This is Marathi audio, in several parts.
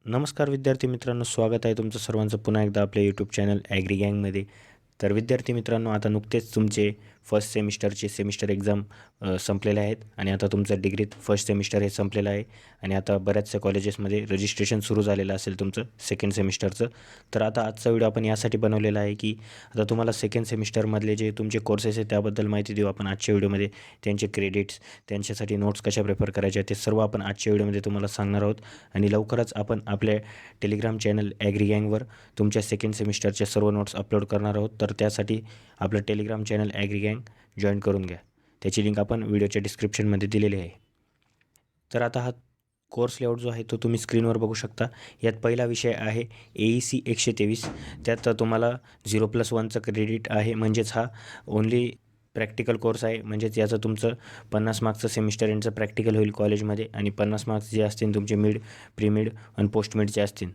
नमस्कार विद्यार्थी मित्रांनो, स्वागत आहे तुमचं सर्वांचं पुन्हा एकदा आपल्या यूट्यूब चॅनल ॲग्री गँगमध्ये. तर विद्यार्थी मित्रांनो, आता नुकतेच तुमचे फर्स्ट सेमिस्टरचे सेमिस्टर एक्झाम संपलेले आहेत आणि आता तुमचं डिग्रीत फर्स्ट सेमिस्टर हे संपलेलं आहे आणि आता बऱ्याचशा कॉलेजेसमध्ये रजिस्ट्रेशन सुरू झालेलं असेल तुमचं सेकंड सेमिस्टरचं. तर आता आजचा व्हिडिओ आपण यासाठी बनवलेला आहे की आता तुम्हाला सेकंड सेमिस्टरमधले जे तुमचे कोर्सेस आहेत त्याबद्दल माहिती देऊ आपण आजच्या व्हिडिओमध्ये. त्यांचे क्रेडिट्स, त्यांच्यासाठी नोट्स कशा प्रिफर करायच्या ते सर्व आपण आजच्या व्हिडिओमध्ये तुम्हाला सांगणार आहोत. आणि लवकरच आपण आपल्या टेलिग्राम चॅनल ॲग्री गँगवर तुमच्या सेकंड सेमिस्टरच्या सर्व नोट्स अपलोड करणार आहोत. तर त्यासाठी आपलं टेलिग्राम चॅनल ॲग्री गँग जॉईन करून घ्या. त्याची लिंक आपण व्हिडिओच्या डिस्क्रिप्शनमध्ये दिलेली आहे. तर आता हा कोर्स लेआउट जो आहे तो तुम्ही स्क्रीनवर बघू शकता. यात पहिला विषय आहे AEC 123. त्यात तुम्हाला 0+1चं क्रेडिट आहे, म्हणजेच हा ओन्ली प्रॅक्टिकल कोर्स आहे. म्हणजेच याचं तुमचं 50 मार्क्सचं सेमिस्टर एंडचं प्रॅक्टिकल होईल कॉलेजमध्ये आणि 50 मार्क्स जे असतील तुमचे मिड, प्रीमिड आणि पोस्ट मिडचे असतील.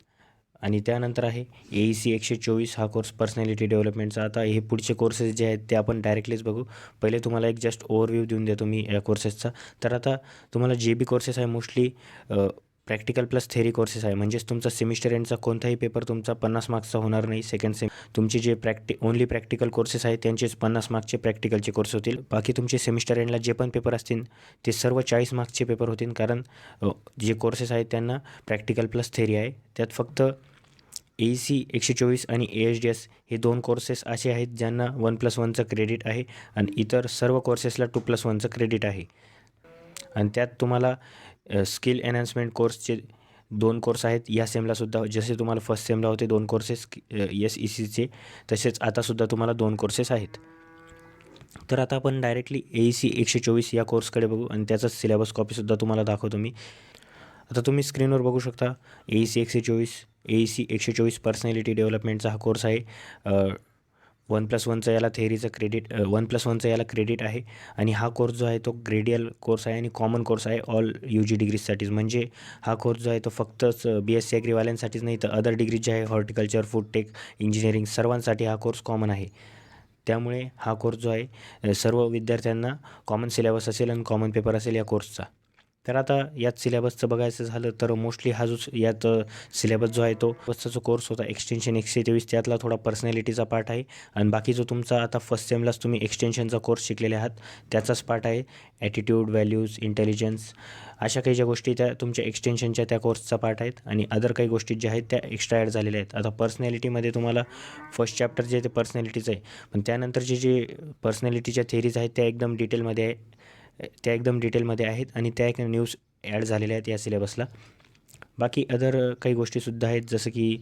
आणि त्यानंतर आहे AEC 124. हा कोर्स पर्सनॅलिटी डेव्हलपमेंटचा. आता हे पुढचे कोर्सेस जे आहेत ते आपण डायरेक्टलीच बघू. पहिले तुम्हाला एक जस्ट ओव्हरव्ह्यू देऊन देतो मी या कोर्सेसचा. तर आता तुम्हाला जे बी कोर्सेस आहे mostly practical plus theory courses आहे. म्हणजेच तुमचा सेमिस्टर एंडचा कोणताही पेपर तुमचा 50 मार्क्सचा होणार नाही. तुमचे जे ओन्ली प्रॅक्टिकल कोर्सेस आहेत त्यांचेच 50 मार्क्सचे प्रॅक्टिकलचे कोर्स होतील. बाकी तुमचे सेमिस्टर एंडला जे पण पेपर असतील ते सर्व 40 मार्क्सचे पेपर होतील. कारण जे कोर्सेस आहेत त्यांना प्रॅक्टिकल प्लस थेरी आहे. त्यात फक्त AEC 124 आणि AHDS हे 2 कोर्सेस असे आहेत ज्यांना 1+1चं क्रेडिट आहे आणि इतर सर्व कोर्सेसला 2+1चं क्रेडिट आहे. आणि त्यात तुम्हाला स्किल एनहान्समेंट कोर्सचे 2 कोर्स आहेत या सेमलासुद्धा. जसे तुम्हाला फर्स्ट सेमला होते 2 कोर्सेस SECचे, तसेच आतासुद्धा तुम्हाला 2 कोर्सेस आहेत. तर आता आपण डायरेक्टली AEC 124 या कोर्सकडे बघू आणि त्याचाच सिलेबस कॉपीसुद्धा तुम्हाला दाखवतो मी. आता तुम्ही स्क्रीनवर बघू शकता AEC 124 पर्सनॅलिटी डेव्हलपमेंटचा हा कोर्स आहे. 1+1चं याला थेअरीचं क्रेडिट 1+1चं याला क्रेडिट आहे. आणि हा कोर्स जो आहे तो ग्रेडियल कोर्स आहे आणि कॉमन कोर्स आहे ऑल UG डिग्रीजसाठीच. म्हणजे हा कोर्स जो आहे तो फक्तच BSc ॲग्रीवाल्यांसाठीच नाही तर अदर डिग्री जे आहे हॉर्टिकल्चर, फूड टेक, इंजिनिअरिंग सर्वांसाठी हा कोर्स कॉमन आहे. त्यामुळे हा कोर्स जो आहे सर्व विद्यार्थ्यांना कॉमन सिलेबस असेल आणि कॉमन पेपर असेल या कोर्सचा. तर आता यात सिलेबसचं बघायचं झालं तर मोस्टली हा जो यात सिलेबस जो आहे तो फर्स्टचा जो कोर्स होता एक्सटेन्शन 123 त्यातला थोडा पर्सनॅलिटीचा पार्ट आहे. आणि बाकी जो तुमचा आता फर्स्ट सेमलाच तुम्ही एक्सटेन्शनचा कोर्स शिकलेले आहात त्याचाच पार्ट आहे. ॲटिट्यूड, व्हॅल्यूज, इंटेलिजन्स अशा काही ज्या गोष्टी त्या तुमच्या एक्सटेन्शनच्या त्या कोर्सचा पार्ट आहेत. आणि अदर काही गोष्टी ज्या आहेत त्या एक्स्ट्रा ॲड झालेल्या आहेत. आता पर्सनॅलिटीमध्ये तुम्हाला फर्स्ट चॅप्टर जे आहे ते पर्सनॅलिटीचं आहे, पण त्यानंतरचे जे पर्सनॅलिटीच्या थेरीज आहेत त्या एकदम डिटेलमध्ये आहेत आणि त्या एक न्यूज ॲड झालेल्या आहेत या सिलेबसला. बाकी अदर काही गोष्टीसुद्धा आहेत जसं की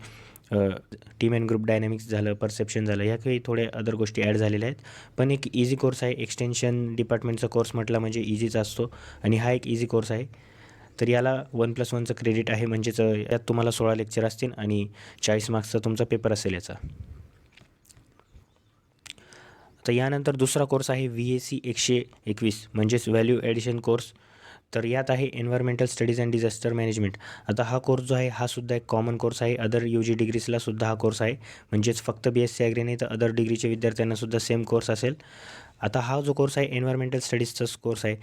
टीम अँड ग्रुप डायनॅमिक्स झालं, परसेप्शन झालं, ह्या काही थोड्या अदर गोष्टी ॲड झालेल्या आहेत. पण एक इझी कोर्स आहे. एक्सटेन्शन डिपार्टमेंटचा कोर्स म्हटला म्हणजे इझीच असतो आणि हा एक इझी कोर्स आहे. तर याला 1+1चं क्रेडिट आहे. म्हणजेच यात तुम्हाला 16 लेक्चर असतील आणि 40 मार्क्सचा तुमचा पेपर असेल याचा. तर यानंतर दुसरा कोर्स आहे VAC 121 म्हणजेच व्हॅल्यू ॲडिशन कोर्स. तर यात आहे environmental studies and disaster management. आता हा कोर्स जो आहे हा सुद्धा एक कॉमन कोर्स आहे. अदर UG डिग्रीजला सुद्धा हा कोर्स आहे. म्हणजेच फक्त BSc ॲग्री नाही तर अदर डिग्रीचे विद्यार्थ्यांनासुद्धा सेम कोर्स असेल. आता हा जो कोर्स आहे एन्व्हायरमेंटल स्टडीजचाच कोर्स आहे.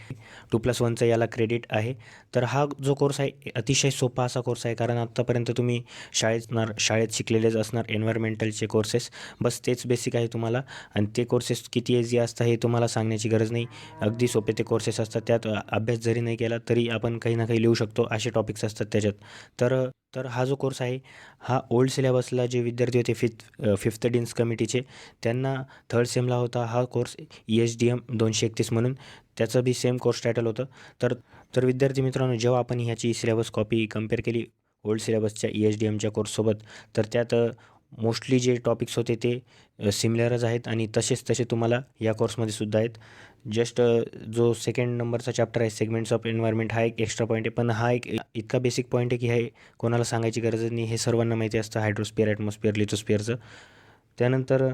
2+1चं याला क्रेडिट आहे. तर हा जो कोर्स आहे अतिशय सोपा असा कोर्स आहे. कारण आत्तापर्यंत तुम्ही शाळेत शिकलेलेच असणार एन्व्हायरमेंटलचे कोर्सेस. बस तेच बेसिक आहे तुम्हाला. आणि ते कोर्सेस किती इझी असतात हे तुम्हाला सांगण्याची गरज नाही. अगदी सोपे ते कोर्सेस असतात. त्यात अभ्यास जरी नाही केला तरी आपण काही ना काही लिहू शकतो असे टॉपिक्स असतात त्याच्यात. तर हा जो कोर्स आहे हा ओल्ड सिलेबसला जे विद्यार्थी होते फिफ्थ डीन्स कमिटीचे त्यांना थर्ड सेमला होता हा कोर्स ESDM 231 म्हणून. त्याचं बी सेम कोर्स टायटल होतं. तर विद्यार्थी मित्रांनो, जेव्हा आपण ह्याची सिलेबस कॉपी कंपेअर केली ओल्ड सिलेबसच्या ESDMच्या कोर्ससोबत तर त्यात मोस्टली जे टॉपिक्स होते ते सिमिलरच आहेत आणि तसे तुम्हाला या कोर्समध्ये सुद्धा आहेत. जस्ट जो सेकंड नंबरचा चॅप्टर आहे सेगमेंट्स ऑफ एन्व्हायरमेंट हा एक एक्स्ट्रा पॉईंट आहे. पण हा एक इतका बेसिक पॉईंट आहे की हे कोणाला सांगायची गरजच नाही. हे सर्वांना माहिती असतं हायड्रोस्फिअर, ॲटमॉस्फिअर, लिथोस्फिअरचं. त्यानंतर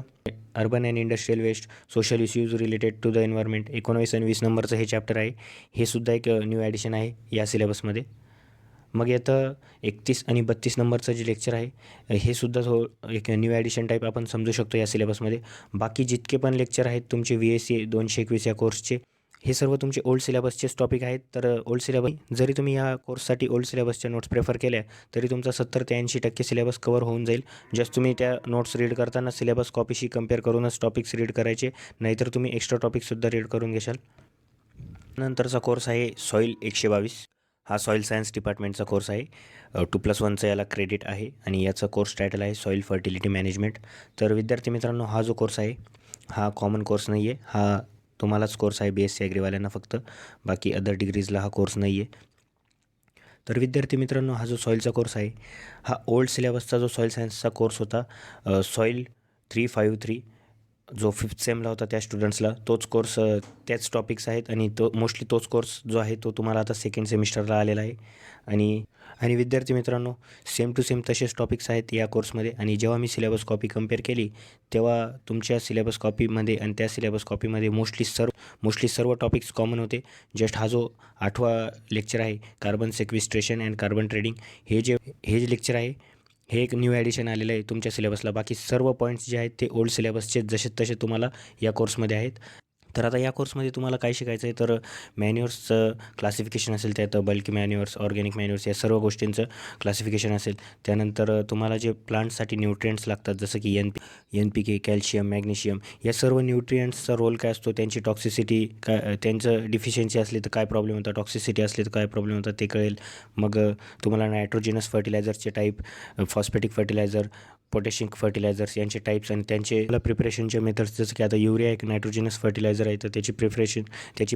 urban and industrial waste, social issues related to the environment 19 आणि 20 नंबरचं हे चॅप्टर आहे. हे सुद्धा एक न्यू ॲडिशन आहे या सिलेबसमध्ये. मग येतं 31 आणि 32 नंबरचं जे लेक्चर आहे हे सुद्धा एक न्यू ॲडिशन टाईप आपण समजू शकतो या सिलेबसमध्ये. बाकी जितके पण लेक्चर आहेत तुमचे VAC 221 या कोर्सचे हे सर्व तुमचे ओल्ड सिलेबसचेच टॉपिक आहेत. तर ओल्ड सिलेबस जरी तुम्ही या कोर्ससाठी ओल्ड सिलेबसच्या नोट्स प्रेफर केल्या तरी तुमचा 70 ते 80% सिलेबस कवर होऊन जाईल. जस्ट तुम्ही त्या नोट्स रीड करताना सिलेबस कॉपीशी कंपेअर करूनच टॉपिक्स रीड करायचे, नाहीतर तुम्ही एक्स्ट्रा टॉपिकसुद्धा रीड करून घेशाल. नंतरचा कोर्स आहे सॉईल 122. हा सॉईल सायन्स डिपार्टमेंटचा कोर्स आहे. 2+1चं याला क्रेडिट आहे आणि याचं कोर्स टायटल आहे सॉईल फर्टिलिटी मॅनेजमेंट. तर विद्यार्थी मित्रांनो, हा जो कोर्स आहे हा कॉमन कोर्स नाही आहे. हा तुम्हालाच कोर्स आहे BSc ॲग्रीवाल्यांना फक्त, बाकी अदर डिग्रीजला हा कोर्स नाही आहे. तर विद्यार्थी मित्रांनो, हा जो सॉईलचा कोर्स आहे हा ओल्ड सिलेबसचा जो सॉईल सायन्सचा कोर्स होता सॉईल 353 जो 5th सेमला होता त्या स्टुडंट्सला तोच कोर्स, त्याच टॉपिक्स आहेत आणि तो मोस्टली तोच कोर्स जो आहे तो तुम्हाला आता सेकंड सेमिस्टरला आलेला आहे. आणि विद्यार्थी मित्रांनो, सेम टू सेम तसेच टॉपिक्स आहेत या कोर्समध्ये. आणि जेव्हा मी सिलेबस कॉपी कंपेअर केली तेव्हा तुमच्या सिलेबस कॉपीमध्ये आणि त्या सिलेबस कॉपीमध्ये मोस्टली सर्व टॉपिक्स कॉमन होते. जस्ट हा जो 8वा लेक्चर आहे कार्बन सेक्विस्ट्रेशन अँड कार्बन ट्रेडिंग, हे जे लेक्चर आहे हे एक न्यू ॲडिशन आलेलं आहे तुमच्या सिलेबसला. बाकी सर्व पॉईंट्स जे आहेत ते ओल्ड सिलेबसचे जसे तसे तुम्हाला या कोर्समध्ये आहेत. तर आता या कोर्समध्ये तुम्हाला काय शिकायचं आहे, तर मॅन्युअर्सचं क्लासिफिकेशन असेल, त्यात बल्की मॅन्युअर्स, ऑर्गॅनिक मॅन्युअर्स या सर्व गोष्टींचं क्लासिफिकेशन असेल. त्यानंतर तुम्हाला जे प्लांट्ससाठी न्यूट्रिएंट्स लागतात जसं की NPK, कॅल्शियम, मॅग्नेशियम या सर्व न्यूट्रिएंट्सचा रोल काय असतो, त्यांची टॉक्सिसिटी काय, त्यांचं डिफिशियन्सी असली तर काय प्रॉब्लेम होता, टॉक्सिसिटी असली तर काय प्रॉब्लेम होता ते कळेल. मग तुम्हाला नायट्रोजिनस फर्टिलायझरचे type, phosphatic fertilizer, potassium fertilizers यांचे टाईप्स आणि त्यांचे प्रिपरेशनचे मेथड्स, जसं की आता युरिया एक नायट्रोजिनस फर्टिलायझर आहे तर त्याची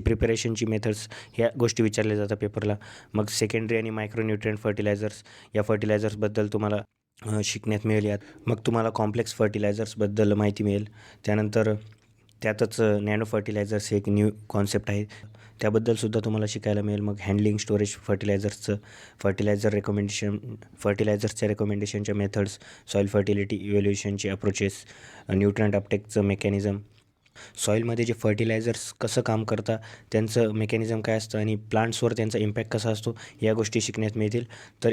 प्रिपरेशनची मेथड्स ह्या गोष्टी विचारल्या जातात पेपरला. मग सेकंडरी आणि मायक्रोन्यूट्रिएंट फर्टिलायझर्स या फर्टिलायझर्सबद्दल तुम्हाला शिकण्यात मिळेल यात. मग तुम्हाला कॉम्प्लेक्स फर्टिलायझर्सबद्दल माहिती मिळेल. त्यानंतर त्यातच नॅनो फर्टिलायझर्स हे एक न्यू कॉन्सेप्ट आहे, त्याबद्दलसुद्धा तुम्हाला शिकायला मिळेल. मग हँडलिंग स्टोरेज फर्टिलायझर्सच्या रेकमेंडेशनच्या मेथड्स, सॉईल फर्टिलिटी इव्हॅल्युएशनचे अप्रोचेस, न्यूट्रंट अपटेकचं मेकॅनिझम, सॉईलमध्ये जे फर्टिलायझर्स कसं काम करतात त्यांचं मेकॅनिझम काय असतं आणि प्लांट्सवर त्यांचा इम्पॅक्ट कसा असतो या गोष्टी शिकण्यात मिळतील. तर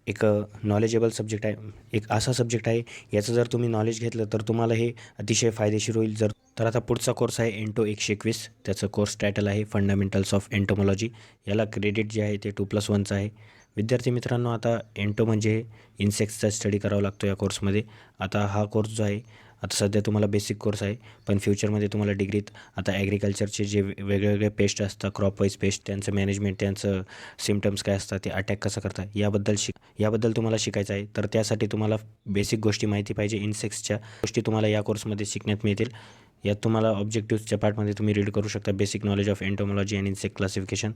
एक नॉलेजेबल सब्जेक्ट आहे, एक असा सब्जेक्ट आहे याचं जर तुम्ही नॉलेज घेतलं तर तुम्हाला हे अतिशय फायदेशीर होईल. तर आता पुढचा कोर्स आहे एंटो 121. त्याचं कोर्स टायटल आहे फंडामेंटल्स ऑफ एंटोमॉलॉजी. याला क्रेडिट जे आहे ते 2+1चं आहे. विद्यार्थी मित्रांनो, आता एंटो म्हणजे इन्सेक्ट्सचा स्टडी करावा लागतो या कोर्समध्ये. आता हा कोर्स जो आहे आता सध्या तुम्हाला बेसिक कोर्स आहे, पण फ्युचरमध्ये तुम्हाला डिग्रीत आता ॲग्रिकल्चरचे जे वेगवेगळे पेस्ट असतात, क्रॉप वाईज पेस्ट, त्यांचं मॅनेजमेंट, त्यांचं सिम्टम्स काय असतात, ते अटॅक कसं करतात याबद्दल तुम्हाला शिकायचं आहे. तर त्यासाठी तुम्हाला बेसिक गोष्टी माहिती पाहिजे. इन्सेक्ट्सच्या गोष्टी तुम्हाला या कोर्समध्ये शिकण्यात मिळतील. यात तुम्हाला ऑब्जेक्टिव्हच्या पार्टमध्ये तुम्ही रीड करू शकता basic knowledge of entomology and insect classification.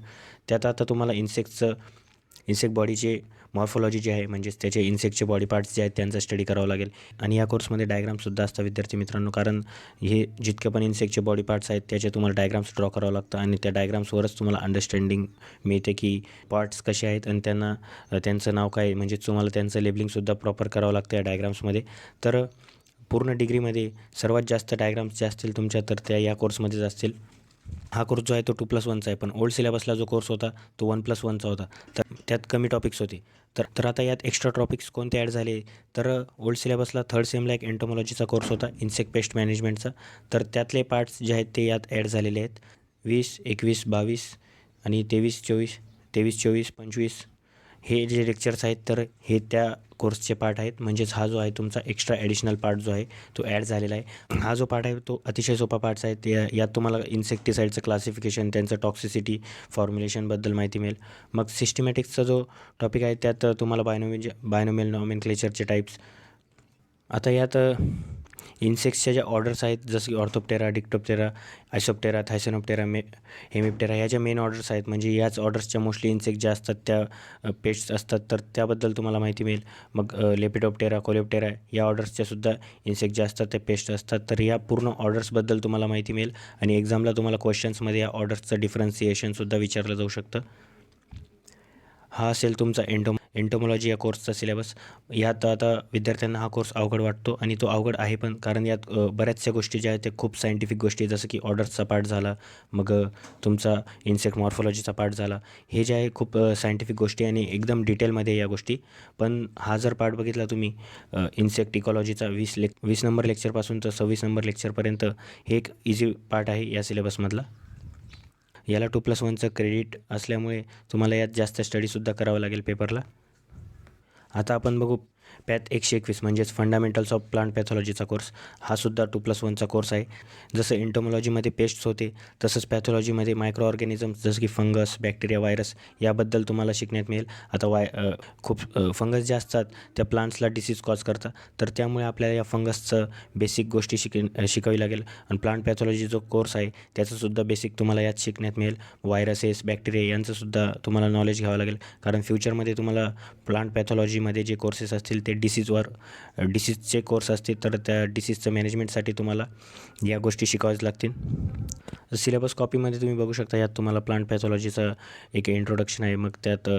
त्यात आता तुम्हाला इन्सेक्ट बॉडीचे मॉर्फोलॉजी जे आहे, म्हणजेच त्याचे इन्सेक्टचे बॉडी पार्ट्स जे आहेत त्यांचा स्टडी करावं लागेल. आणि या कोर्समध्ये डायग्रामसुद्धा असतात विद्यार्थी मित्रांनो, कारण हे जितके पण इन्सेक्टचे बॉडी पार्ट्स आहेत त्याचे तुम्हाला डायग्राम्स ड्रॉ करावं लागतं आणि त्या डायग्राम्सवरच तुम्हाला अंडरस्टँडिंग मिळते की पार्ट्स कसे आहेत आणि त्यांचं नाव काय, म्हणजे तुम्हाला त्यांचं लेबलिंगसुद्धा प्रॉपर करावं लागतं या डायग्राम्समध्ये. तर पूर्ण डिग्रीमध्ये सर्वात जास्त डायग्राम्स जे असतील तुमच्या तर त्या या कोर्समध्येच असतील. हा कोर्स जो आहे तो 2+1चा आहे, पण ओल्ड सिलेबसला जो कोर्स होता तो 1+1चा होता, तर त्यात कमी टॉपिक्स होते. तर आता यात एक्स्ट्रा टॉपिक्स कोणते ॲड झाले, तर ओल्ड सिलेबसला 3rd सेमला एक एंटोमॉलॉजीचा कोर्स होता इन्सेक्ट पेस्ट मॅनेजमेंटचा, तर त्यातले पार्ट्स जे आहेत ते यात ॲड झालेले आहेत. 20, 21, 22 आणि 23, 24, 25 हे जे लेक्चर्स आहेत तर हे त्या कोर्सचे पार्ट आहेत. म्हणजेच हा जो आहे तुमचा एक्स्ट्रा ॲडिशनल पार्ट जो आहे तो ॲड झालेला आहे. हा जो पार्ट आहे तो अतिशय सोपा पार्ट्स आहे. यात तुम्हाला इन्सेक्टिसाईडचं क्लासिफिकेशन, त्यांचं टॉक्सिसिटी, फॉर्म्युलेशनबद्दल माहिती मिळेल. मग सिस्टमॅटिक्सचा जो टॉपिक आहे त्यात तुम्हाला बायनोमियल नॉमेनक्लेचरचे टाईप्स. आता यात इन्सेक्ट्सच्या ज्या ऑर्डर्स आहेत जसं की ऑर्थोप्टेरा, डिक्टोप्टेरा, आयसोप्टेरा, थायसॅनोप्टेरा, हेमिप्टेरा ह्या ज्या मेन ऑर्डर्स आहेत, म्हणजे याच ऑर्डर्सच्या मोस्टली इन्सेक्ट ज्या असतात त्या पेस्ट्स असतात, तर त्याबद्दल तुम्हाला माहिती मिळेल. मग लेपिडोप्टेरा, कोलेप्टेरा या ऑर्डर्सच्या सुद्धा इन्सेक्ट ज्या असतात त्या पेस्ट असतात, तर या पूर्ण ऑर्डर्सबद्दल तुम्हाला माहिती मिळेल. आणि एक्झामला तुम्हाला क्वेश्चन्समध्ये या ऑर्डर्सचं डिफरन्सिएशनसुद्धा विचारलं जाऊ शकतं. हा असेल तुमचा एंटोमॉलॉजी या कोर्सचा सिलेबस. यात आता विद्यार्थ्यांना हा कोर्स अवघड वाटतो आणि तो अवघड आहे पण, कारण यात बऱ्याचशा गोष्टी ज्या आहेत त्या खूप सायंटिफिक गोष्टी जसं की ऑर्डर्सचा पार्ट झाला, मग तुमचा इन्सेक्ट मॉर्फोलॉजीचा पार्ट झाला, हे जे आहे खूप सायंटिफिक गोष्टी आणि एकदम डिटेलमध्ये या गोष्टी. पण हा जर पार्ट बघितला तुम्ही इन्सेक्ट इकॉलॉजीचा 20 नंबर लेक्चरपासून तर 26 नंबर लेक्चरपर्यंत हे एक इझी पार्ट आहे या सिलेबसमधला. याला 2+1चं क्रेडिट असल्यामुळे तुम्हाला यात जास्त स्टडीसुद्धा करावं लागेल पेपरला. आता आपण बघू पॅथ 121 म्हणजेच फंडामेंटल्स ऑफ प्लांट पॅथॉलॉजीचा कोर्स. हा सुद्धा 2+1चा कोर्स आहे. जसं एंटोमॉलॉजीमध्ये पेस्ट्स होते तसंच पॅथॉलॉजीमध्ये मायक्रो ऑर्गॅनिझम्स जसं की फंगस, बॅक्टेरिया, व्हायरस याबद्दल तुम्हाला शिकण्यात मिळेल. आता खूप फंगस जे असतात त्या प्लांट्सला डिसीज कॉज करतात, तर त्यामुळे आपल्याला या फंगसचं बेसिक गोष्टी शिकावी लागेल. आणि प्लांट पॅथॉलॉजी जो कोर्स आहे त्याचंसुद्धा बेसिक तुम्हाला यात शिकण्यात मिळेल. व्हायरसेस, बॅक्टेरिया यांचंसुद्धा तुम्हाला नॉलेज घ्यावं लागेल, कारण फ्युचरमध्ये तुम्हाला प्लांट पॅथॉलॉजीमध्ये जे कोर्सेस असतील ते डिसीजचे कोर्स असतील, तर त्या डिसीजचं मॅनेजमेंटसाठी तुम्हाला या गोष्टी शिकाव्याच लागतील. सिलेबस कॉपीमध्ये तुम्ही बघू शकता, यात तुम्हाला प्लांट पॅथॉलॉजीचं एक इंट्रोडक्शन आहे. मग त्यात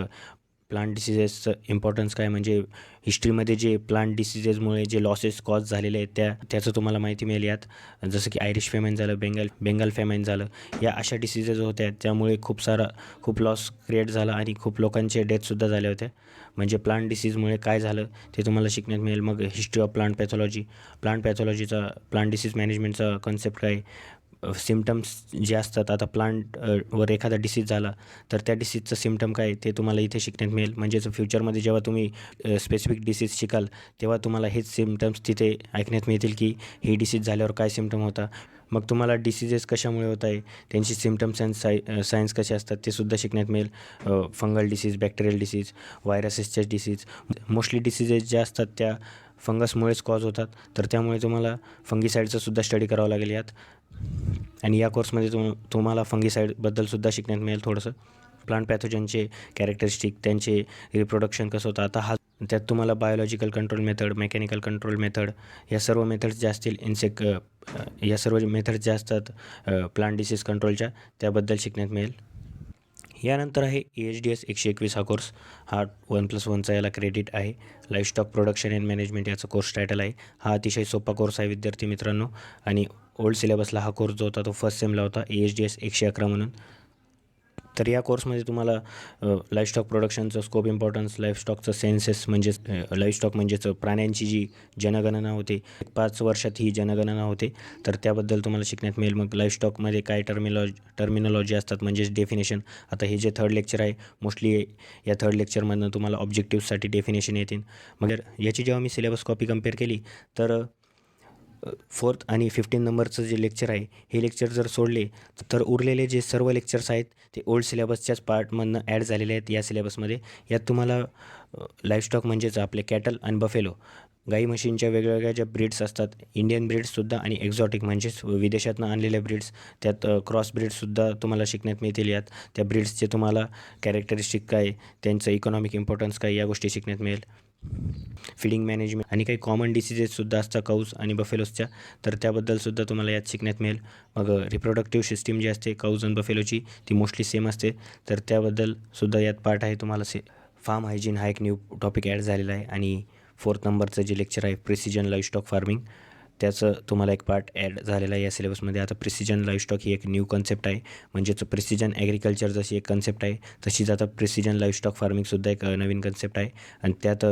प्लांट डिसीजेसचं इम्पॉर्टन्स काय, म्हणजे हिस्ट्रीमध्ये जे प्लांट डिसीजेसमुळे जे लॉसेस कॉज झालेले आहेत त्याचं तुम्हाला माहिती मिळेल यात. जसं की आयरिश फेमाईन झालं, बेंगाल फेमाईन झालं, या अशा डिसीजेस होत्या त्यामुळे खूप लॉस क्रिएट झाला आणि खूप लोकांचे डेथसुद्धा झाले होते. म्हणजे प्लांट डिसीजमुळे काय झालं ते तुम्हाला शिकण्यात मिळेल. मग हिस्ट्री ऑफ प्लांट पॅथॉलॉजीचा प्लांट डिसीज मॅनेजमेंटचा कॉन्सेप्ट काय, सिम्टम्स जे असतात. आता वर एखादा डिसीज झाला तर त्या डिसीजचं सिम्टम काय ते तुम्हाला इथे शिकण्यात मिळेल. म्हणजेच फ्युचरमध्ये जेव्हा तुम्ही स्पेसिफिक डिसीज शिकाल तेव्हा तुम्हाला हेच सिम्टम्स तिथे ऐकण्यात मिळतील की ही डिसीज झाल्यावर काय सिम्टम होता. मग तुम्हाला डिसीजेस कशामुळे होत आहे, त्यांची सिम्टम्स अँड सायन्स कसे असतात ते सुद्धा शिकण्यात मिळेल. फंगल डिसीज, बॅक्टेरियल डिसीज, व्हायरसेसचे डिसीज, मोस्टली डिसीजेस ज्या असतात त्या फंगसमुळेच कॉज होतात, तर त्यामुळे तुम्हाला फंगीसाईडचं सुद्धा स्टडी करावं लागेल यात. आणि या कोर्समध्ये तुम्हाला फंगीसाईडबद्दलसुद्धा शिकण्यात मिळेल थोडंसं. प्लांट पॅथोजनचे कॅरेक्टरिस्टिक, त्यांचे रिप्रोडक्शन कसं होतं. आता त्यात तुम्हाला biological control method, mechanical control method या सर्व मेथड्स ज्या असतील, या सर्व मेथड्स ज्या असतात प्लांट डिसीज कंट्रोलच्या, त्याबद्दल शिकण्यात मिळेल. यानंतर आहे EHDS 121 हा कोर्स. हा 1+1चा याला क्रेडिट आहे. लाईव्हस्टॉक प्रोडक्शन अँड मॅनेजमेंट याचं कोर्स टायटल आहे. हा अतिशय सोपा कोर्स आहे विद्यार्थी मित्रांनो. आणि ओल्ड सिलेबसला हा कोर्स जो होता तो फर्स्ट सेमला होता, EHDS 111 म्हणून. तर या कोर्समध्ये तुम्हाला लाईव्हस्टॉक प्रोडक्शनचं स्कोप, इम्पॉर्टन्स, लाईव्हस्टॉकचं सेन्सेस म्हणजेच लाईव्हस्टॉक म्हणजेच प्राण्यांची जी जनगणना होते, 5 वर्षात ही जनगणना होते, तर त्याबद्दल तुम्हाला शिकण्यात मिळेल. मग लाईव्हस्टॉकमध्ये काय टर्मिनॉलॉजी असतात म्हणजेच डेफिनेशन. आता हे जे थर्ड लेक्चर आहे, मोस्टली या थर्ड लेक्चरमधनं तुम्हाला ऑब्जेक्टिव्हसाठी डेफिनेशन येतील. मग याची जेव्हा मी सिलेबस कॉपी कंपेअर केली तर 4th आणि 15 नंबरचं जे लेक्चर आहे, हे लेक्चर जर सोडले तर उरलेले जे सर्व लेक्चर्स आहेत ते ओल्ड सिलेबसच्याच पार्टमधनं ॲड झालेले आहेत या सिलेबसमध्ये. यात तुम्हाला लाईव्हस्टॉक म्हणजेच आपले कॅटल आणि बफेलो, गाई म्हशींच्या वेगवेगळ्या ज्या ब्रीड्स असतात, इंडियन ब्रीड्ससुद्धा आणि एक्झॉटिक म्हणजेच विदेशातनं आणलेल्या ब्रीड्स, त्यात क्रॉस ब्रीड्ससुद्धा तुम्हाला शिकण्यात मिळतील यात. त्या ब्रीड्सचे तुम्हाला कॅरेक्टरिस्टिक काय, त्यांचं इकॉनॉमिक इम्पॉर्टन्स काय, या गोष्टी शिकण्यात मिळेल. फिडिंग मॅनेजमेंट आणि काही कॉमन डिसीजेससुद्धा असतात काऊज आणि बफेलोजच्या, तर त्याबद्दलसुद्धा तुम्हाला यात शिकण्यात मिळेल. मग रिप्रोडक्टिव्ह सिस्टीम जी असते काऊज आणि बफेलोची ती मोस्टली सेम असते, तर त्याबद्दलसुद्धा यात पार्ट आहे तुम्हाला. फार्म हायजीन हा एक न्यू टॉपिक ॲड झालेला आहे. आणि 4th नंबरचं जे लेक्चर आहे प्रिसिजन लाईव्हस्टॉक फार्मिंग, त्याचं तुम्हाला एक पार्ट ॲड झालेला आहे या सिलेबसमध्ये. आता प्रिसिजन लाईव्हस्टॉक ही एक न्यू कन्सेप्ट आहे. म्हणजेच प्रिसिजन ॲग्रिकल्चर जशी एक कन्सेप्ट आहे तशीच आता प्रिसिजन लाईव्हस्टॉक फार्मिंगसुद्धा एक नवीन कन्सेप्ट आहे. आणि त्यात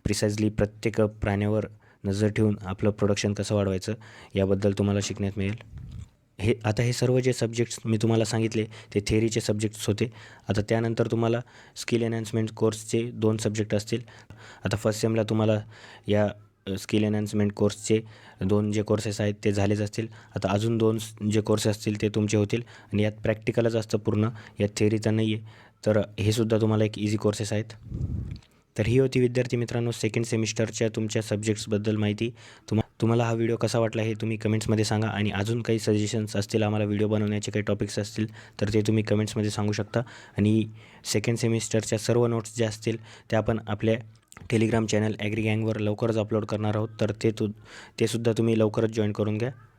प्रिसाइजली प्रत्येक प्राण्यावर नजर ठेवून आपलं प्रोडक्शन कसं वाढवायचं याबद्दल तुम्हाला शिकण्यात मिळेल. हे सर्व जे सब्जेक्ट्स मी तुम्हाला सांगितले ते थेअरीचे सब्जेक्ट्स होते. आता त्यानंतर तुम्हाला स्किल एनहान्समेंट कोर्सचे 2 सब्जेक्ट असतील. आता फर्स्ट सेमला तुम्हाला या स्किल एनहान्समेंट कोर्सचे 2 जे कोर्सेस आहेत ते झालेच असतील. आता अजून 2 जे कोर्सेस असतील ते तुमचे होतील. आणि यात प्रॅक्टिकलच असतं पूर्ण, यात थेअरीचं नाही आहे. तर हे सुद्धा तुम्हाला एक इझी कोर्सेस आहेत. तर ही होती विद्यार्थी मित्रांनो सेकंड सेमिस्टरच्या तुमच्या सब्जेक्ट्सबद्दल माहिती. तुम्हाला हा व्हिडिओ कसा वाटला हे तुम्ही कमेंट्समध्ये सांगा. आणि अजून काही सजेशन्स असतील, आम्हाला व्हिडिओ बनवण्याचे काही टॉपिक्स असतील तर ते तुम्ही कमेंट्समध्ये सांगू शकता. आणि सेकंड सेमिस्टरच्या सर्व नोट्स ज्या असतील त्या आपण आपल्या टेलिग्राम चॅनल ॲग्री गँगवर लवकरच अपलोड करणार आहोत, तर ते सुद्धा तुम्ही लवकरच जॉईन करून घ्या.